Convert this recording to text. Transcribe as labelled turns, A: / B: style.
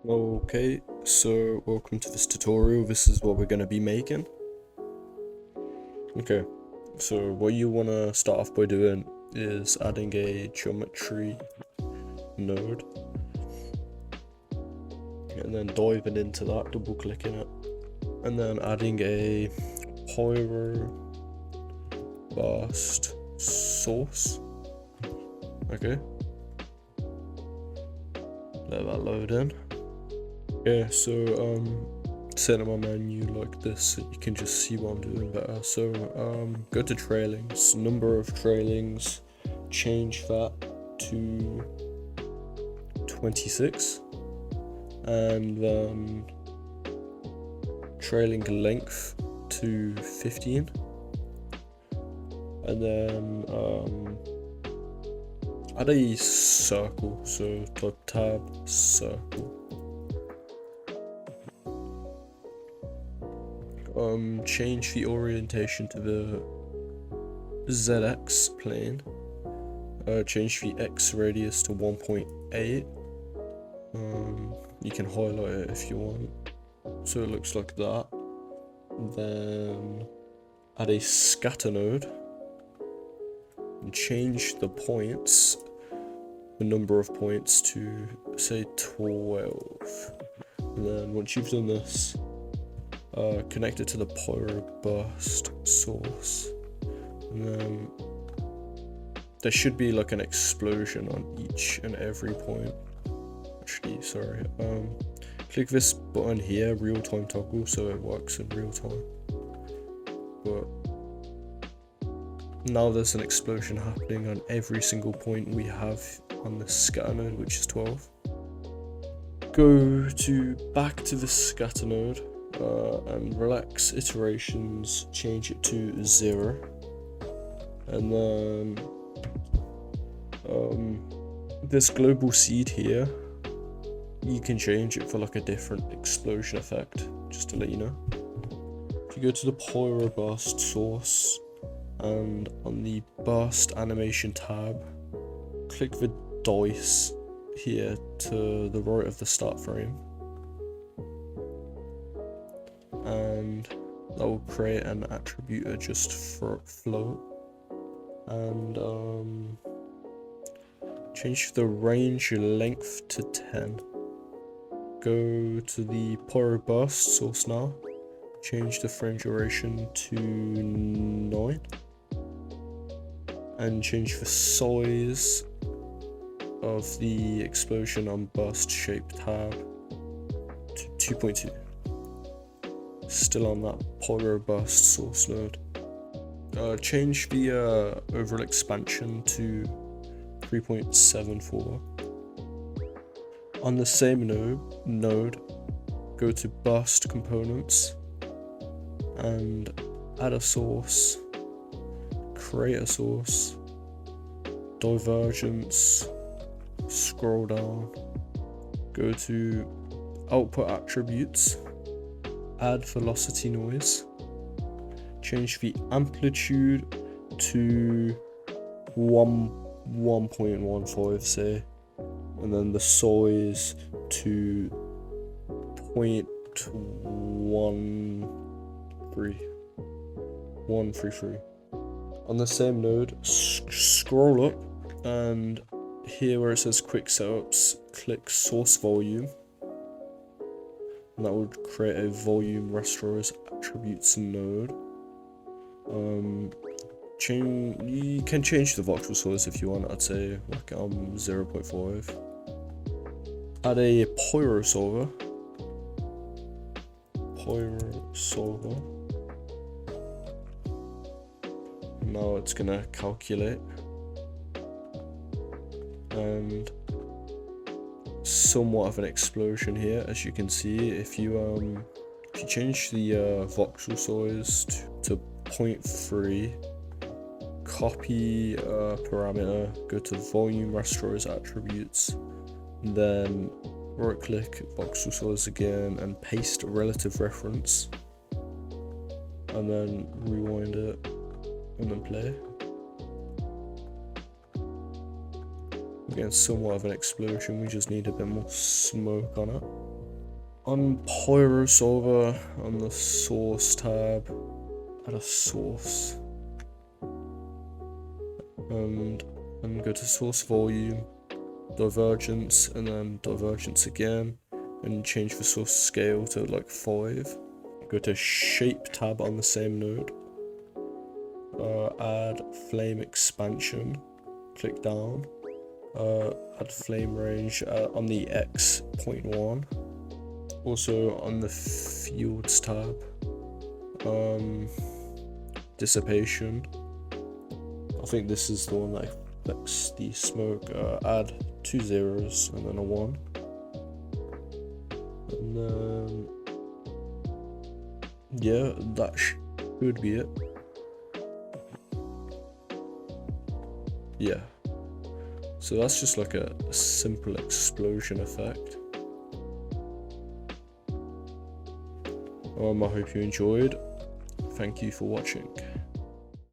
A: Okay, so welcome to this tutorial. This is what we're going to be making. Okay, so what you want to start off by doing is adding a geometry node and then diving into that, double clicking it, and then adding a Pyro burst source. Okay, let that load in. Yeah, so set up my menu like this so you can just see what I'm doing better. So go to trailings, number of trailings, change that to 26, and then trailing length to 15, and then add a circle, so type tab circle. Change the orientation to the ZX plane. Change the X radius to 1.8. You can highlight it if you want, so it looks like that. Then add a scatter node and change the points, the number of points, to say 12. And then once you've done this, connect it to the Pyro burst source, and then there should be like an explosion on each and every point. Actually, sorry, click this button here, real time toggle, so it works in real time. But now there's an explosion happening on every single point we have on the scatter node, which is 12. Go back to the scatter node, and relax iterations, change it to 0, and then this global seed here, you can change it for like a different explosion effect, just to let you know. If you go to the Pyro burst source and on the burst animation tab, click the dice here to the right of the start frame, and that will create an attribute adjust for float, and change the range length to 10. Go to the Pyro burst source now, change the frame duration to 9, and change the size of the explosion on burst shape tab to 2.2. Still on that Pyro burst source node. Change the overall expansion to 3.74. On the same node, go to burst components and add a source, create a source, divergence, scroll down, go to output attributes, add velocity noise, change the amplitude to 1.15, say, and then the size to 0.133. On the same node, scroll up, and here where it says quick setups, click source volume, and that would create a volume restores attributes node. You can change the voxel size if you want. I'd say like 0.5. Add a Pyro solver. Now it's gonna calculate, and somewhat of an explosion here, as you can see. If you change the voxel size to 0.3, copy parameter, go to volume restores attributes, then right click voxel size again and paste relative reference, and then rewind it and then play. Again, somewhat of an explosion, we just need a bit more smoke on it. On Pyro solver, on the source tab, add a source, and go to source volume, divergence, and then divergence again, and change the source scale to like 5. Go to shape tab on the same node, add flame expansion, click down, add flame range on the x.1. Also on the fields tab, dissipation, I think this is the one that affects the smoke, add 2 zeros and then a 1, and then yeah, that should be it. Yeah, so that's just like a simple explosion effect. I hope you enjoyed. Thank you for watching.